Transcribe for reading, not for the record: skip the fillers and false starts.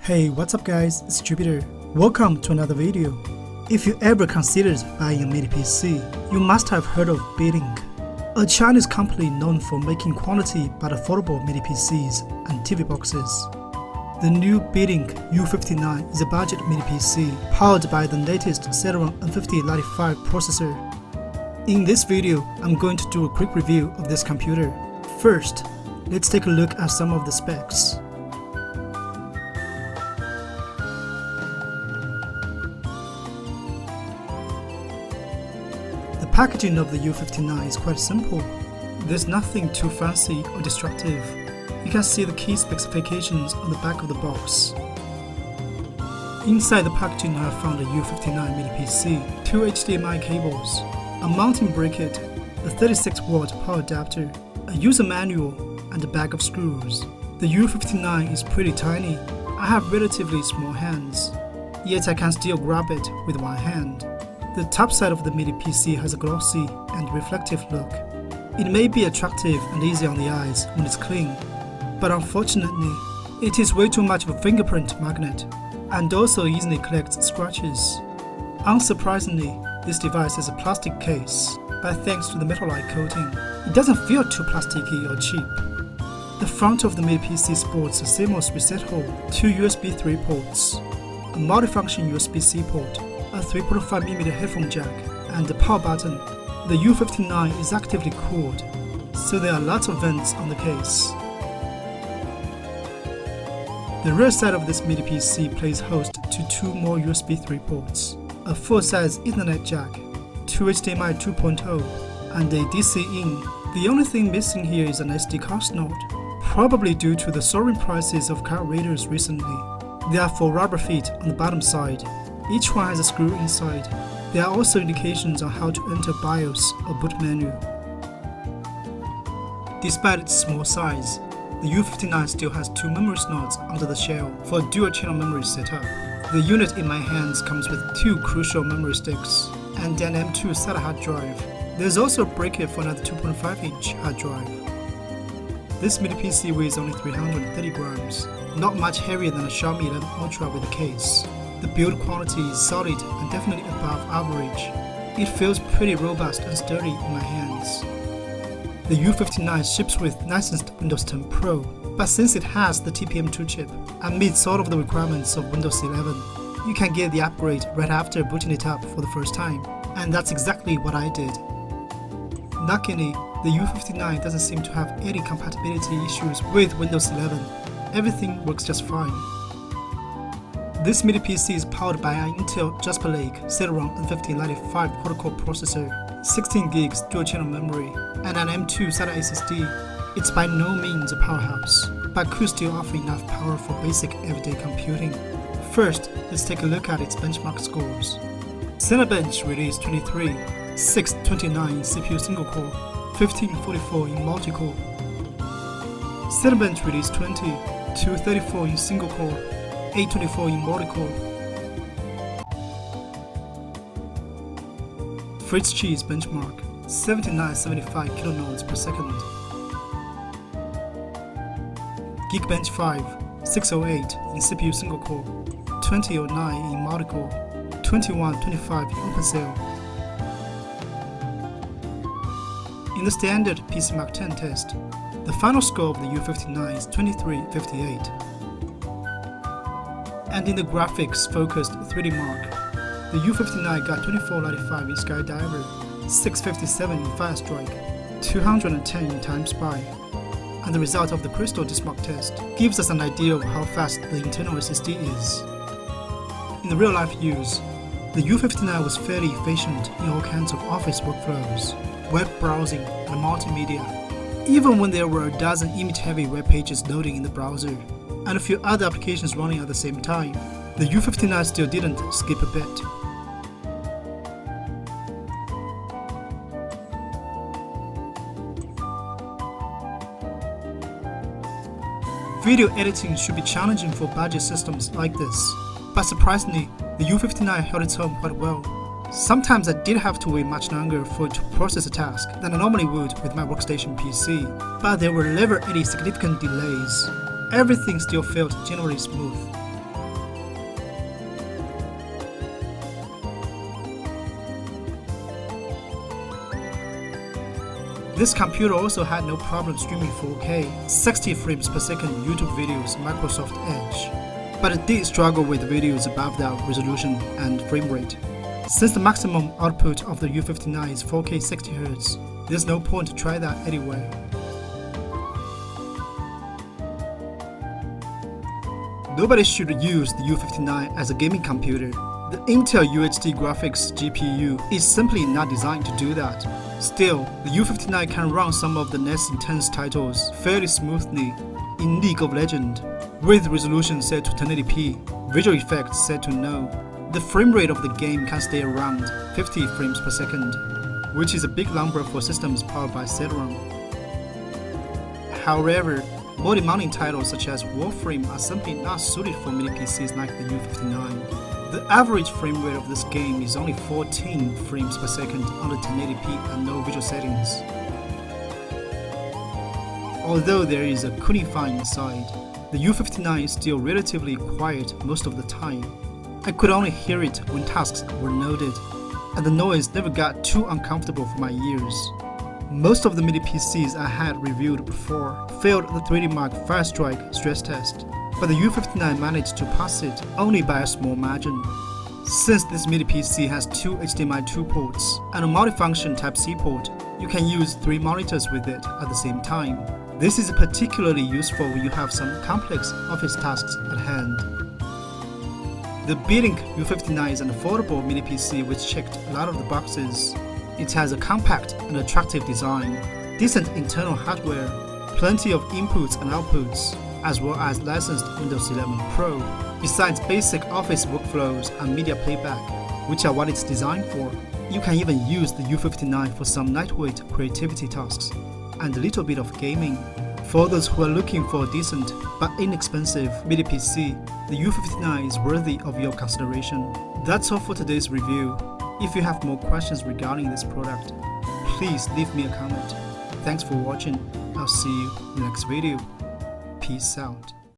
Hey, what's up guys, it's Jupiter. Welcome to another video. If you ever considered buying a mini PC, you must have heard of Beelink, a Chinese company known for making quality but affordable mini PCs and TV boxes. The new Beelink U59 is a budget mini PC powered by the latest Celeron N5095 processor. In this video, I'm going to do a quick review of this computer. First, let's take a look at some of the specs. The packaging of the U59 is quite simple. There's nothing too fancy or destructive. You can see the key specifications on the back of the box. Inside the packaging I have found a U59 mini PC, 2 HDMI cables, a mounting bracket, a 36-watt power adapter, a user manual, and a bag of screws. The U59 is pretty tiny. I have relatively small hands, yet I can still grab it with one hand. The top side of the mini PC has a glossy and reflective look. It may be attractive and easy on the eyes when it's clean, but unfortunately, it is way too much of a fingerprint magnet and also easily collects scratches. Unsurprisingly, this device has a plastic case, but thanks to the metal-like coating, it doesn't feel too plasticky or cheap. The front of the mini PC sports a CMOS reset hole, 2 USB 3 ports, a multifunction USB-C port, a 3.5mm headphone jack, and a power button. The U59 is actively cooled, so there are lots of vents on the case. The rear side of this mini PC plays host to 2 more USB 3 ports, a full-size Ethernet jack, 2 HDMI 2.0, and a DC-in. The only thing missing here is an SD card slot, probably due to the soaring prices of card readers recently. There are 4 rubber feet on the bottom side. Each one has a screw inside. There are also indications on how to enter BIOS or boot menu. Despite its small size, the U59 still has 2 memory slots under the shell for a dual-channel memory setup. The unit in my hands comes with 2 crucial memory sticks and an M2 SATA hard drive. There's also a bracket for another 2.5-inch hard drive. This mini PC weighs only 330 grams, not much heavier than a Xiaomi 11 Ultra with a case. The build quality is solid and definitely above average. It feels pretty robust and sturdy in my hands. The U59 ships with licensed Windows 10 Pro, but since it has the TPM2 chip and meets all of the requirements of Windows 11, you can get the upgrade right after booting it up for the first time, and that's exactly what I did. Luckily, the U59 doesn't seem to have any compatibility issues with Windows 11. Everything works just fine. This mini PC is powered by an Intel Jasper Lake Celeron N5095 quad-core processor, 16 gigs dual-channel memory, and an M2 SATA SSD. It's by no means a powerhouse, but could still offer enough power for basic everyday computing. First, let's take a look at its benchmark scores. Cinebench released 23, 629 in CPU single-core, 1544 in multi-core. Cinebench released 20, 234 in single-core, 824 in multi-core. Fritz Cheese benchmark 7975 kHz per second. Geekbench 5 608 in CPU single core, 2009 in multi-core, 2125 in OpenCell. In the standard PC Mark 10 test, the final score of the U59 is 2358. And in the graphics focused 3D Mark, the U59 got 2495 in Skydiver, 657 in Firestrike, 210 in Time Spy, and the result of the Crystal Dismark test gives us an idea of how fast the internal SSD is. In the real-life use, the U59 was fairly efficient in all kinds of office workflows, web browsing, and multimedia, even when there were a dozen image-heavy web pages loading in the browser, and a few other applications running at the same time. The U59 still didn't skip a bit. Video editing should be challenging for budget systems like this, but surprisingly, the U59 held its own quite well. Sometimes I did have to wait much longer for it to process a task than I normally would with my workstation PC, but there were never any significant delays. Everything still felt generally smooth. This computer also had no problem streaming 4K, 60 frames per second YouTube videos Microsoft Edge. But it did struggle with videos above that resolution and frame rate. Since the maximum output of the U59 is 4K 60Hz, there's no point to try that anyway. Nobody should use the U59 as a gaming computer. The Intel UHD graphics GPU is simply not designed to do that. Still, the U59 can run some of the less intense titles fairly smoothly in League of Legends, with resolution set to 1080p, visual effects set to no. The frame rate of the game can stay around 50 frames per second, which is a big number for systems powered by Celeron. However, more demanding titles such as Warframe are simply not suited for mini PCs like the U59. The average frame rate of this game is only 14 frames per second under 1080p and no visual settings. Although there is a cooling fan inside, the U59 is still relatively quiet most of the time. I could only hear it when tasks were loaded, and the noise never got too uncomfortable for my ears. Most of the mini PCs I had reviewed before failed the 3D Mark Firestrike stress test, but the U59 managed to pass it only by a small margin. Since this mini PC has two HDMI 2 ports and a multifunction Type-C port, you can use 3 monitors with it at the same time. This is particularly useful when you have some complex office tasks at hand. The Beelink U59 is an affordable mini PC which checked a lot of the boxes. It has a compact and attractive design, decent internal hardware, plenty of inputs and outputs, as well as licensed Windows 11 Pro, besides basic office workflows and media playback, which are what it's designed for. You can even use the U59 for some lightweight creativity tasks and a little bit of gaming. For those who are looking for a decent but inexpensive mini PC, the U59 is worthy of your consideration. That's all for today's review. If you have more questions regarding this product, please leave me a comment. Thanks for watching. I'll see you in the next video. Peace out.